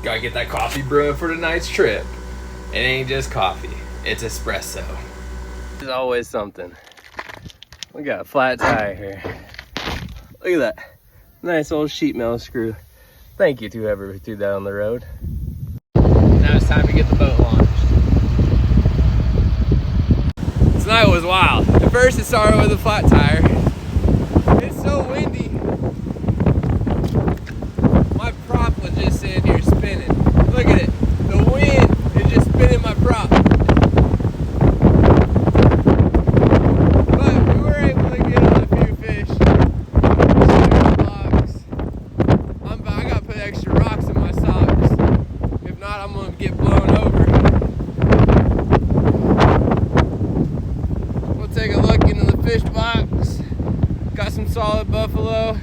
Gotta get that coffee brewing for tonight's trip. It ain't just coffee, it's espresso. There's always something. We got a flat tire here. Look at that. Nice old sheet metal screw. Thank you to whoever threw that on the road. Now it's time to get the boat launched. Tonight was wild. At first it started with a flat tire. It's so windy. My prop was just sitting here spinning. Look at it. The wind is just spinning my prop. But we were able to get on a few fish. Blocks. I gotta put extra rocks in my socks. If not, I'm gonna get blown over. We'll take a look into the fish box. Got some solid buffalo.